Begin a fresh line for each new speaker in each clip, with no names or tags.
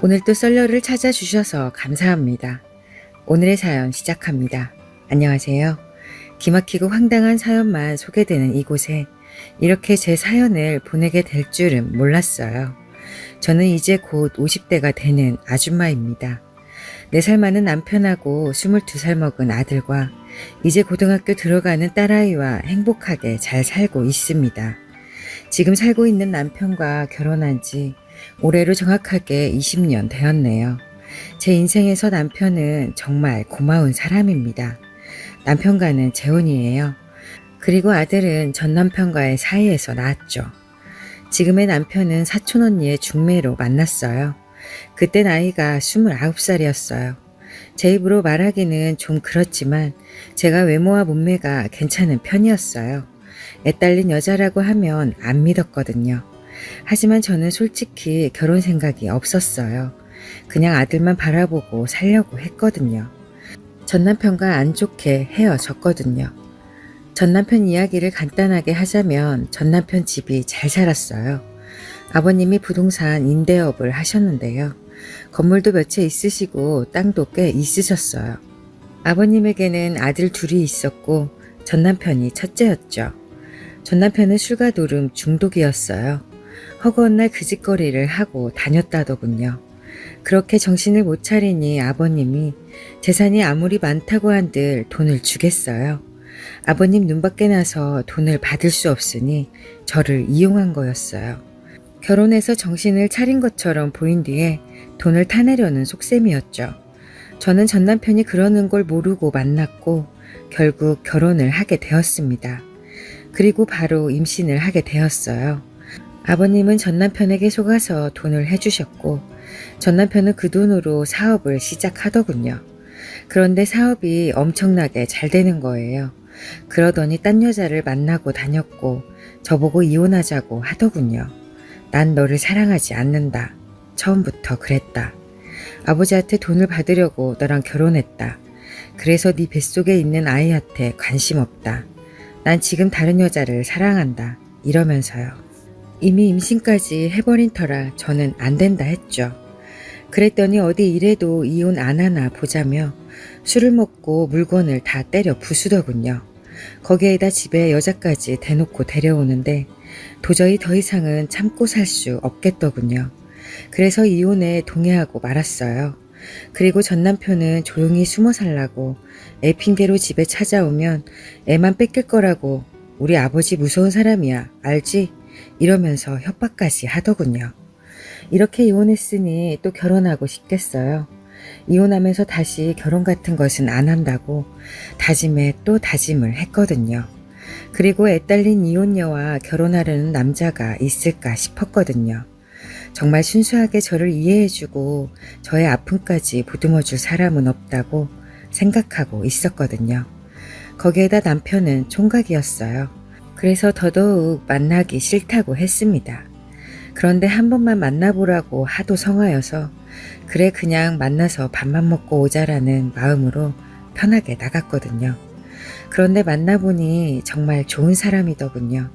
오늘도 썰러를 찾아주셔서 감사합니다. 오늘의 사연 시작합니다. 안녕하세요. 기막히고 황당한 사연만 소개되는 이곳에 이렇게 제 사연을 보내게 될 줄은 몰랐어요. 저는 이제 곧 50대가 되는 아줌마입니다. 4살 많은 남편하고 22살 먹은 아들과 이제 고등학교 들어가는 딸아이와 행복하게 잘 살고 있습니다. 지금 살고 있는 남편과 결혼한 지 올해로 정확하게 20년 되었네요. 제 인생에서 남편은 정말 고마운 사람입니다. 남편과는 재혼이에요. 그리고 아들은 전 남편과의 사이에서 낳았죠. 지금의 남편은 사촌 언니의 중매로 만났어요. 그때 나이가 29살이었어요. 제 입으로 말하기는 좀 그렇지만 제가 외모와 몸매가 괜찮은 편이었어요. 애딸린 여자라고 하면 안 믿었거든요. 하지만 저는 솔직히 결혼 생각이 없었어요. 그냥 아들만 바라보고 살려고 했거든요. 전 남편과 안 좋게 헤어졌거든요. 전 남편 이야기를 간단하게 하자면 전 남편 집이 잘 살았어요. 아버님이 부동산 임대업을 하셨는데요. 건물도 몇 채 있으시고 땅도 꽤 있으셨어요. 아버님에게는 아들 둘이 있었고 전 남편이 첫째였죠. 전 남편은 술과 노름 중독이었어요. 허구한 날 그 짓거리를 하고 다녔다더군요. 그렇게 정신을 못 차리니 아버님이 재산이 아무리 많다고 한들 돈을 주겠어요. 아버님 눈 밖에 나서 돈을 받을 수 없으니 저를 이용한 거였어요. 결혼해서 정신을 차린 것처럼 보인 뒤에 돈을 타내려는 속셈이었죠. 저는 전 남편이 그러는 걸 모르고 만났고 결국 결혼을 하게 되었습니다. 그리고 바로 임신을 하게 되었어요. 아버님은 전 남편에게 속아서 돈을 해주셨고 전 남편은 그 돈으로 사업을 시작하더군요. 그런데 사업이 엄청나게 잘 되는 거예요. 그러더니 딴 여자를 만나고 다녔고 저보고 이혼하자고 하더군요. 난 너를 사랑하지 않는다. 처음부터 그랬다. 아버지한테 돈을 받으려고 너랑 결혼했다. 그래서 네 뱃속에 있는 아이한테 관심 없다. 난 지금 다른 여자를 사랑한다. 이러면서요. 이미 임신까지 해버린 터라 저는 안 된다 했죠. 그랬더니 어디 이래도 이혼 안 하나 보자며 술을 먹고 물건을 다 때려 부수더군요. 거기에다 집에 여자까지 대놓고 데려오는데 도저히 더 이상은 참고 살 수 없겠더군요. 그래서 이혼에 동의하고 말았어요. 그리고 전 남편은 조용히 숨어 살라고 애 핑계로 집에 찾아오면 애만 뺏길 거라고 우리 아버지 무서운 사람이야 알지? 이러면서 협박까지 하더군요. 이렇게 이혼했으니 또 결혼하고 싶겠어요. 이혼하면서 다시 결혼 같은 것은 안 한다고 다짐에 또 다짐을 했거든요. 그리고 애딸린 이혼녀와 결혼하려는 남자가 있을까 싶었거든요. 정말 순수하게 저를 이해해주고 저의 아픔까지 보듬어줄 사람은 없다고 생각하고 있었거든요. 거기에다 남편은 총각이었어요. 그래서 더더욱 만나기 싫다고 했습니다. 그런데 한 번만 만나보라고 하도 성하여서 그래 그냥 만나서 밥만 먹고 오자라는 마음으로 편하게 나갔거든요. 그런데 만나보니 정말 좋은 사람이더군요.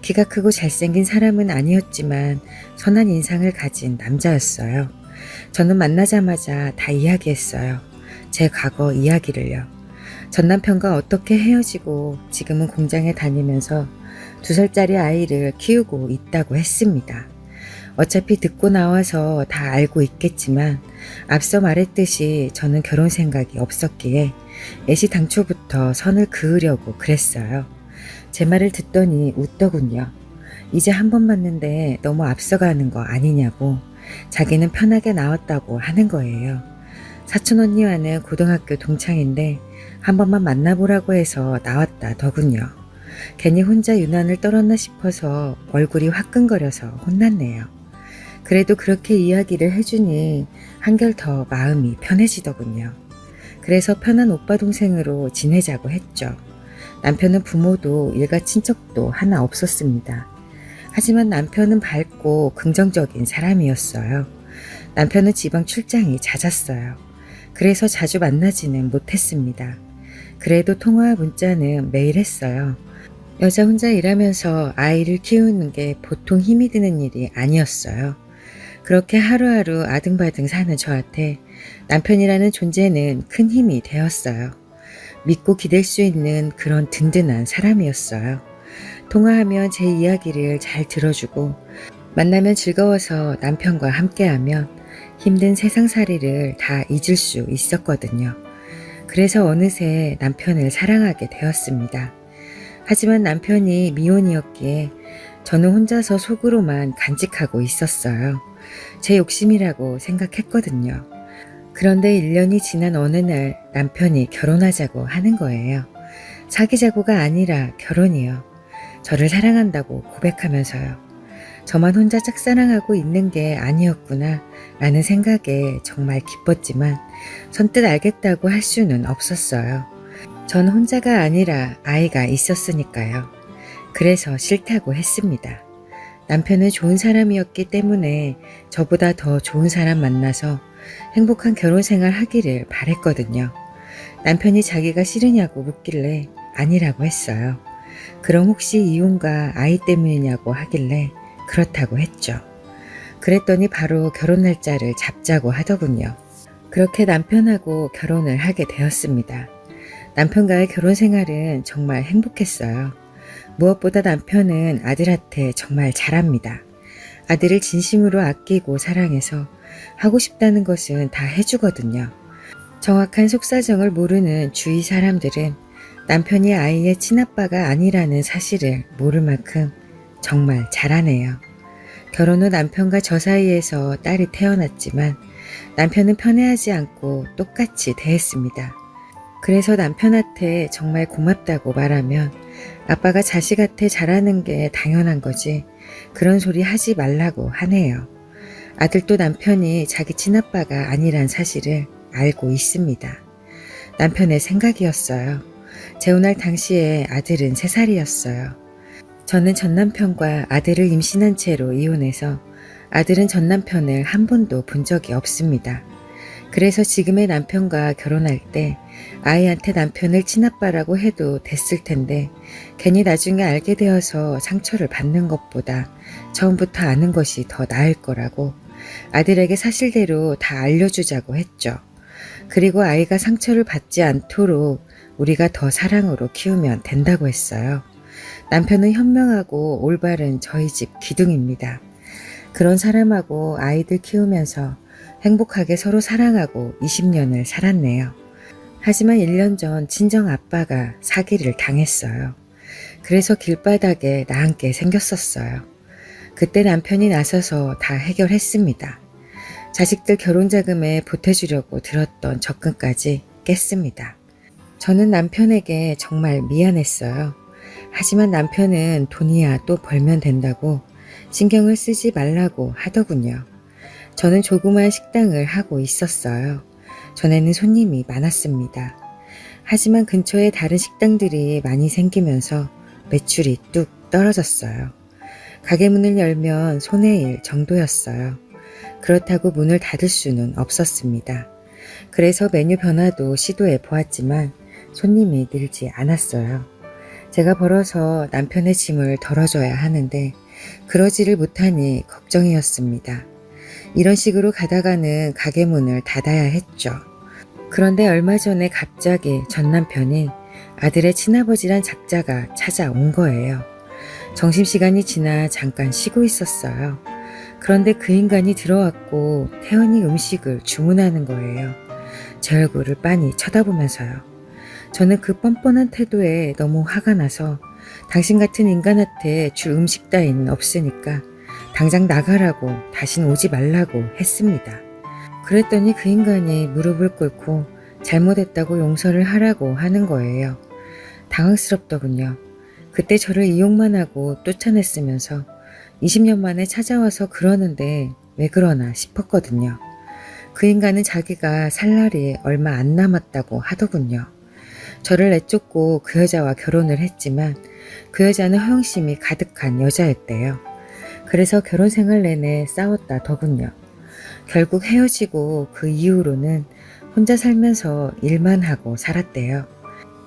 키가 크고 잘생긴 사람은 아니었지만 선한 인상을 가진 남자였어요. 저는 만나자마자 다 이야기했어요. 제 과거 이야기를요. 전 남편과 어떻게 헤어지고 지금은 공장에 다니면서 2살짜리 아이를 키우고 있다고 했습니다. 어차피 듣고 나와서 다 알고 있겠지만 앞서 말했듯이 저는 결혼 생각이 없었기에 애시당초부터 선을 그으려고 그랬어요. 제 말을 듣더니 웃더군요. 이제 한 번 봤는데 너무 앞서가는 거 아니냐고 자기는 편하게 나왔다고 하는 거예요. 사촌 언니와는 고등학교 동창인데 한 번만 만나보라고 해서 나왔다 더군요. 괜히 혼자 유난을 떨었나 싶어서 얼굴이 화끈거려서 혼났네요. 그래도 그렇게 이야기를 해주니 한결 더 마음이 편해지더군요. 그래서 편한 오빠 동생으로 지내자고 했죠. 남편은 부모도 일가 친척도 하나 없었습니다. 하지만 남편은 밝고 긍정적인 사람이었어요. 남편은 지방 출장이 잦았어요. 그래서 자주 만나지는 못했습니다. 그래도 통화 문자는 매일 했어요. 여자 혼자 일하면서 아이를 키우는 게 보통 힘이 드는 일이 아니었어요. 그렇게 하루하루 아등바등 사는 저한테 남편이라는 존재는 큰 힘이 되었어요. 믿고 기댈 수 있는 그런 든든한 사람이었어요. 통화하면 제 이야기를 잘 들어주고 만나면 즐거워서 남편과 함께하면 힘든 세상살이를 다 잊을 수 있었거든요. 그래서 어느새 남편을 사랑하게 되었습니다. 하지만 남편이 미혼이었기에 저는 혼자서 속으로만 간직하고 있었어요. 제 욕심이라고 생각했거든요. 그런데 1년이 지난 어느 날 남편이 결혼하자고 하는 거예요. 사귀자고가 아니라 결혼이요. 저를 사랑한다고 고백하면서요. 저만 혼자 짝사랑하고 있는 게 아니었구나 라는 생각에 정말 기뻤지만 선뜻 알겠다고 할 수는 없었어요. 전 혼자가 아니라 아이가 있었으니까요. 그래서 싫다고 했습니다. 남편은 좋은 사람이었기 때문에 저보다 더 좋은 사람 만나서 행복한 결혼 생활 하기를 바랬거든요. 남편이 자기가 싫으냐고 묻길래 아니라고 했어요. 그럼 혹시 이혼과 아이 때문이냐고 하길래 그렇다고 했죠. 그랬더니 바로 결혼 날짜를 잡자고 하더군요. 그렇게 남편하고 결혼을 하게 되었습니다. 남편과의 결혼 생활은 정말 행복했어요. 무엇보다 남편은 아들한테 정말 잘합니다. 아들을 진심으로 아끼고 사랑해서 하고 싶다는 것은 다 해주거든요. 정확한 속사정을 모르는 주위 사람들은 남편이 아이의 친아빠가 아니라는 사실을 모를 만큼 정말 잘하네요. 결혼 후 남편과 저 사이에서 딸이 태어났지만 남편은 편애하지 않고 똑같이 대했습니다. 그래서 남편한테 정말 고맙다고 말하면 아빠가 자식한테 잘하는 게 당연한 거지 그런 소리 하지 말라고 하네요. 아들도 남편이 자기 친아빠가 아니란 사실을 알고 있습니다. 남편의 생각이었어요. 재혼할 당시에 아들은 3살이었어요. 저는 전 남편과 아들을 임신한 채로 이혼해서 아들은 전 남편을 한 번도 본 적이 없습니다. 그래서 지금의 남편과 결혼할 때 아이한테 남편을 친아빠라고 해도 됐을 텐데 괜히 나중에 알게 되어서 상처를 받는 것보다 처음부터 아는 것이 더 나을 거라고 아들에게 사실대로 다 알려주자고 했죠. 그리고 아이가 상처를 받지 않도록 우리가 더 사랑으로 키우면 된다고 했어요. 남편은 현명하고 올바른 저희 집 기둥입니다. 그런 사람하고 아이들 키우면서 행복하게 서로 사랑하고 20년을 살았네요. 하지만 1년 전 친정 아빠가 사기를 당했어요. 그래서 길바닥에 나앉게 생겼었어요. 그때 남편이 나서서 다 해결했습니다. 자식들 결혼자금에 보태주려고 들었던 적금까지 깼습니다. 저는 남편에게 정말 미안했어요. 하지만 남편은 돈이야 또 벌면 된다고 신경을 쓰지 말라고 하더군요. 저는 조그만 식당을 하고 있었어요. 전에는 손님이 많았습니다. 하지만 근처에 다른 식당들이 많이 생기면서 매출이 뚝 떨어졌어요. 가게 문을 열면 손의 일 정도였어요. 그렇다고 문을 닫을 수는 없었습니다. 그래서 메뉴 변화도 시도해 보았지만 손님이 늘지 않았어요. 제가 벌어서 남편의 짐을 덜어줘야 하는데 그러지를 못하니 걱정이었습니다. 이런 식으로 가다가는 가게 문을 닫아야 했죠. 그런데 얼마 전에 갑자기 전 남편이 아들의 친아버지란 작자가 찾아온 거예요. 점심시간이 지나 잠깐 쉬고 있었어요. 그런데 그 인간이 들어왔고 태연히 음식을 주문하는 거예요. 제 얼굴을 빤히 쳐다보면서요. 저는 그 뻔뻔한 태도에 너무 화가 나서 당신 같은 인간한테 줄 음식 따위는 없으니까 당장 나가라고 다신 오지 말라고 했습니다. 그랬더니 그 인간이 무릎을 꿇고 잘못했다고 용서를 하라고 하는 거예요. 당황스럽더군요. 그때 저를 이용만 하고 쫓아냈으면서 20년 만에 찾아와서 그러는데 왜 그러나 싶었거든요. 그 인간은 자기가 살 날이 얼마 안 남았다고 하더군요. 저를 내쫓고 그 여자와 결혼을 했지만 그 여자는 허영심이 가득한 여자였대요. 그래서 결혼 생활 내내 싸웠다더군요. 결국 헤어지고 그 이후로는 혼자 살면서 일만 하고 살았대요.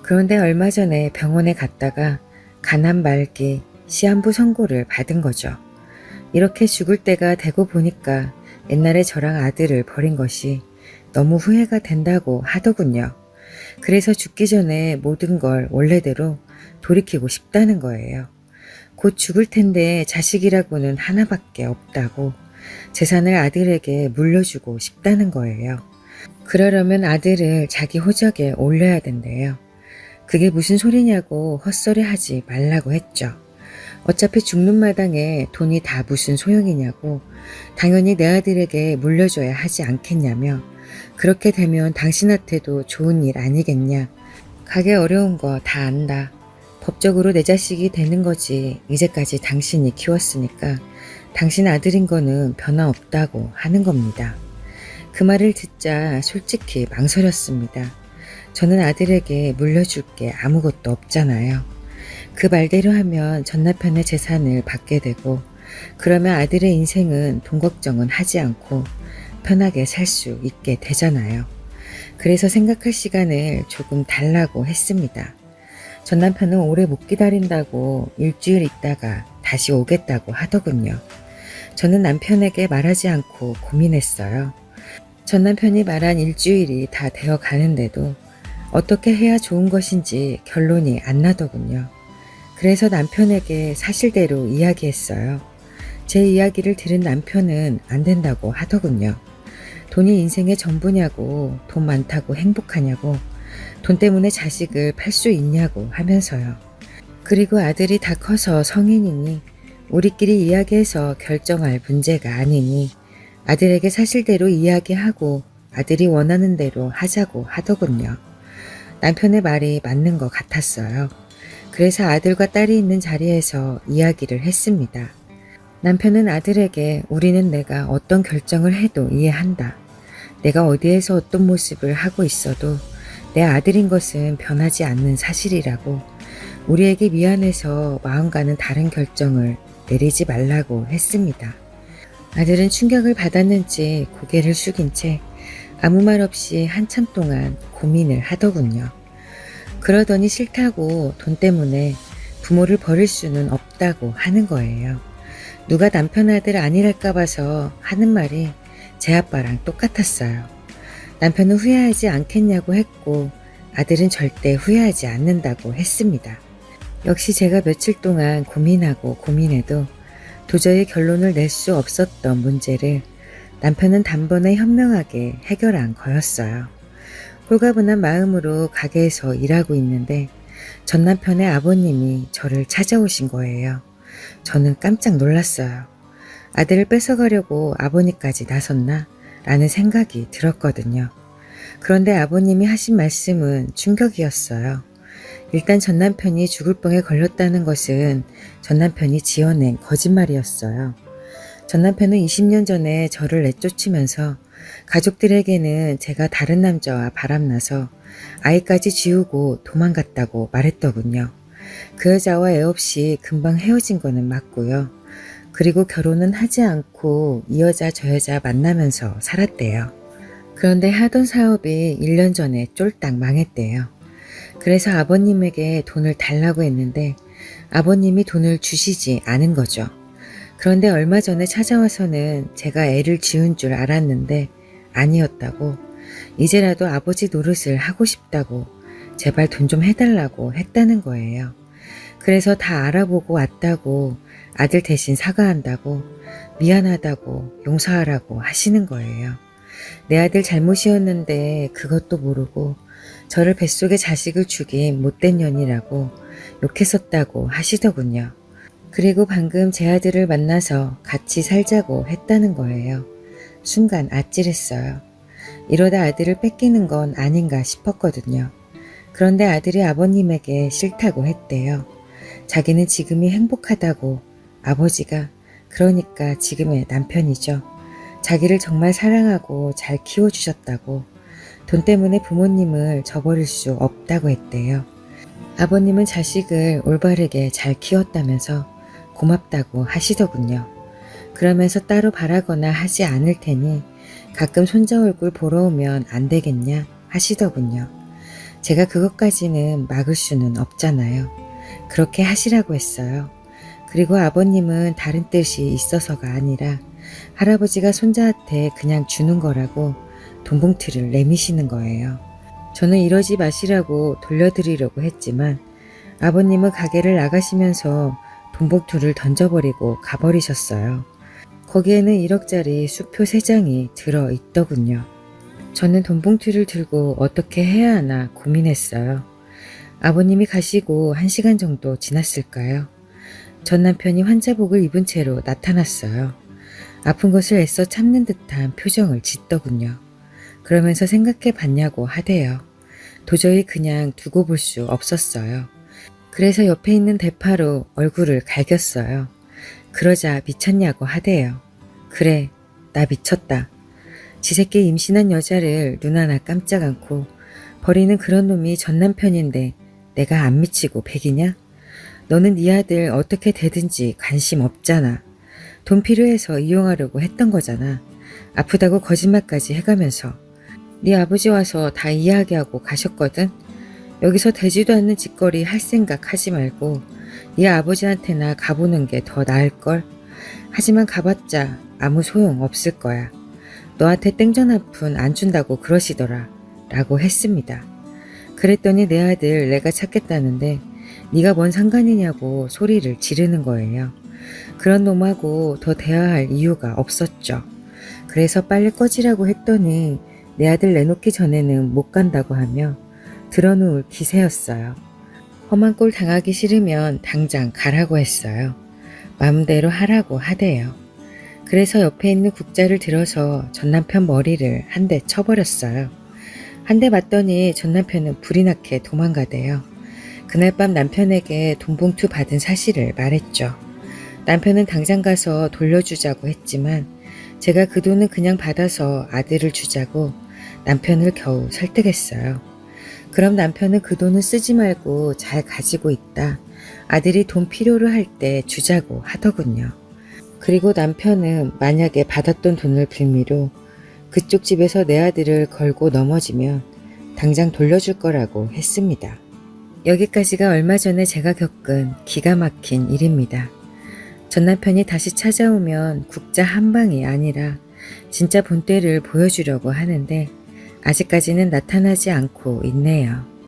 그런데 얼마 전에 병원에 갔다가 간암 말기 시한부 선고를 받은 거죠. 이렇게 죽을 때가 되고 보니까 옛날에 저랑 아들을 버린 것이 너무 후회가 된다고 하더군요. 그래서 죽기 전에 모든 걸 원래대로 돌이키고 싶다는 거예요. 곧 죽을 텐데 자식이라고는 하나밖에 없다고 재산을 아들에게 물려주고 싶다는 거예요. 그러려면 아들을 자기 호적에 올려야 된대요. 그게 무슨 소리냐고 헛소리 하지 말라고 했죠. 어차피 죽는 마당에 돈이 다 무슨 소용이냐고 당연히 내 아들에게 물려줘야 하지 않겠냐며 그렇게 되면 당신한테도 좋은 일 아니겠냐. 가게 어려운 거 다 안다. 법적으로 내 자식이 되는 거지 이제까지 당신이 키웠으니까 당신 아들인 거는 변화 없다고 하는 겁니다. 그 말을 듣자 솔직히 망설였습니다. 저는 아들에게 물려줄 게 아무것도 없잖아요. 그 말대로 하면 전 남편의 재산을 받게 되고 그러면 아들의 인생은 돈 걱정은 하지 않고 편하게 살 수 있게 되잖아요. 그래서 생각할 시간을 조금 달라고 했습니다. 전 남편은 오래 못 기다린다고 일주일 있다가 다시 오겠다고 하더군요. 저는 남편에게 말하지 않고 고민했어요. 전 남편이 말한 일주일이 다 되어 가는데도 어떻게 해야 좋은 것인지 결론이 안 나더군요. 그래서 남편에게 사실대로 이야기했어요. 제 이야기를 들은 남편은 안 된다고 하더군요. 돈이 인생의 전부냐고, 돈 많다고 행복하냐고, 돈 때문에 자식을 팔 수 있냐고 하면서요. 그리고 아들이 다 커서 성인이니 우리끼리 이야기해서 결정할 문제가 아니니 아들에게 사실대로 이야기하고 아들이 원하는 대로 하자고 하더군요. 남편의 말이 맞는 것 같았어요. 그래서 아들과 딸이 있는 자리에서 이야기를 했습니다. 남편은 아들에게 우리는 내가 어떤 결정을 해도 이해한다. 내가 어디에서 어떤 모습을 하고 있어도 내 아들인 것은 변하지 않는 사실이라고 우리에게 미안해서 마음과는 다른 결정을 내리지 말라고 했습니다. 아들은 충격을 받았는지 고개를 숙인 채 아무 말 없이 한참 동안 고민을 하더군요. 그러더니 싫다고 돈 때문에 부모를 버릴 수는 없다고 하는 거예요. 누가 남편 아들 아니랄까 봐서 하는 말이 제 아빠랑 똑같았어요. 남편은 후회하지 않겠냐고 했고 아들은 절대 후회하지 않는다고 했습니다. 역시 제가 며칠 동안 고민하고 고민해도 도저히 결론을 낼 수 없었던 문제를 남편은 단번에 현명하게 해결한 거였어요. 홀가분한 마음으로 가게에서 일하고 있는데 전 남편의 아버님이 저를 찾아오신 거예요. 저는 깜짝 놀랐어요. 아들을 뺏어가려고 아버님까지 나섰나? 라는 생각이 들었거든요. 그런데 아버님이 하신 말씀은 충격이었어요. 일단 전 남편이 죽을 병에 걸렸다는 것은 전 남편이 지어낸 거짓말이었어요. 전 남편은 20년 전에 저를 내쫓으면서 가족들에게는 제가 다른 남자와 바람나서 아이까지 지우고 도망갔다고 말했더군요. 그 여자와 애 없이 금방 헤어진 거는 맞고요. 그리고 결혼은 하지 않고 이 여자 저 여자 만나면서 살았대요. 그런데 하던 사업이 1년 전에 쫄딱 망했대요. 그래서 아버님에게 돈을 달라고 했는데 아버님이 돈을 주시지 않은 거죠. 그런데 얼마 전에 찾아와서는 제가 애를 지운 줄 알았는데 아니었다고, 이제라도 아버지 노릇을 하고 싶다고 제발 돈 좀 해달라고 했다는 거예요. 그래서 다 알아보고 왔다고 아들 대신 사과한다고 미안하다고 용서하라고 하시는 거예요. 내 아들 잘못이었는데 그것도 모르고 저를 뱃속에 자식을 죽인 못된 년이라고 욕했었다고 하시더군요. 그리고 방금 제 아들을 만나서 같이 살자고 했다는 거예요. 순간 아찔했어요. 이러다 아들을 뺏기는 건 아닌가 싶었거든요. 그런데 아들이 아버님에게 싫다고 했대요. 자기는 지금이 행복하다고, 아버지가 그러니까 지금의 남편이죠. 자기를 정말 사랑하고 잘 키워주셨다고, 돈 때문에 부모님을 저버릴 수 없다고 했대요. 아버님은 자식을 올바르게 잘 키웠다면서 고맙다고 하시더군요. 그러면서 따로 바라거나 하지 않을 테니 가끔 손자 얼굴 보러 오면 안 되겠냐 하시더군요. 제가 그것까지는 막을 수는 없잖아요. 그렇게 하시라고 했어요. 그리고 아버님은 다른 뜻이 있어서가 아니라 할아버지가 손자한테 그냥 주는 거라고 돈봉투를 내미시는 거예요. 저는 이러지 마시라고 돌려드리려고 했지만 아버님은 가게를 나가시면서 돈봉투를 던져버리고 가버리셨어요. 거기에는 1억짜리 수표 3장이 들어있더군요. 저는 돈봉투를 들고 어떻게 해야 하나 고민했어요. 아버님이 가시고 1시간 정도 지났을까요? 전 남편이 환자복을 입은 채로 나타났어요. 아픈 것을 애써 참는 듯한 표정을 짓더군요. 그러면서 생각해 봤냐고 하대요. 도저히 그냥 두고 볼 수 없었어요. 그래서 옆에 있는 대파로 얼굴을 갈겼어요. 그러자 미쳤냐고 하대요. 그래, 나 미쳤다. 지 새끼 임신한 여자를 눈 하나 깜짝 않고 버리는 그런 놈이 전 남편인데 내가 안 미치고 백이냐? 너는 네 아들 어떻게 되든지 관심 없잖아. 돈 필요해서 이용하려고 했던 거잖아. 아프다고 거짓말까지 해가면서. 네 아버지 와서 다 이야기하고 가셨거든. 여기서 되지도 않는 짓거리 할 생각 하지 말고 네 아버지한테나 가보는 게 더 나을걸. 하지만 가봤자 아무 소용 없을 거야. 너한테 땡전 한 푼 안 준다고 그러시더라. 라고 했습니다. 그랬더니 내 아들 내가 찾겠다는데 네가 뭔 상관이냐고 소리를 지르는 거예요. 그런 놈하고 더 대화할 이유가 없었죠. 그래서 빨리 꺼지라고 했더니 내 아들 내놓기 전에는 못 간다고 하며 들어놓을 기세였어요. 험한 꼴 당하기 싫으면 당장 가라고 했어요. 마음대로 하라고 하대요. 그래서 옆에 있는 국자를 들어서 전 남편 머리를 한 대 쳐버렸어요. 한 대 맞더니 전 남편은 불이 나게 도망가대요. 그날 밤 남편에게 돈봉투 받은 사실을 말했죠. 남편은 당장 가서 돌려주자고 했지만 제가 그 돈은 그냥 받아서 아들을 주자고 남편을 겨우 설득했어요. 그럼 남편은 그 돈은 쓰지 말고 잘 가지고 있다. 아들이 돈 필요로 할 때 주자고 하더군요. 그리고 남편은 만약에 받았던 돈을 빌미로 그쪽 집에서 내 아들을 걸고 넘어지면 당장 돌려줄 거라고 했습니다. 여기까지가 얼마 전에 제가 겪은 기가 막힌 일입니다. 전 남편이 다시 찾아오면 국자 한 방이 아니라 진짜 본때를 보여주려고 하는데 아직까지는 나타나지 않고 있네요.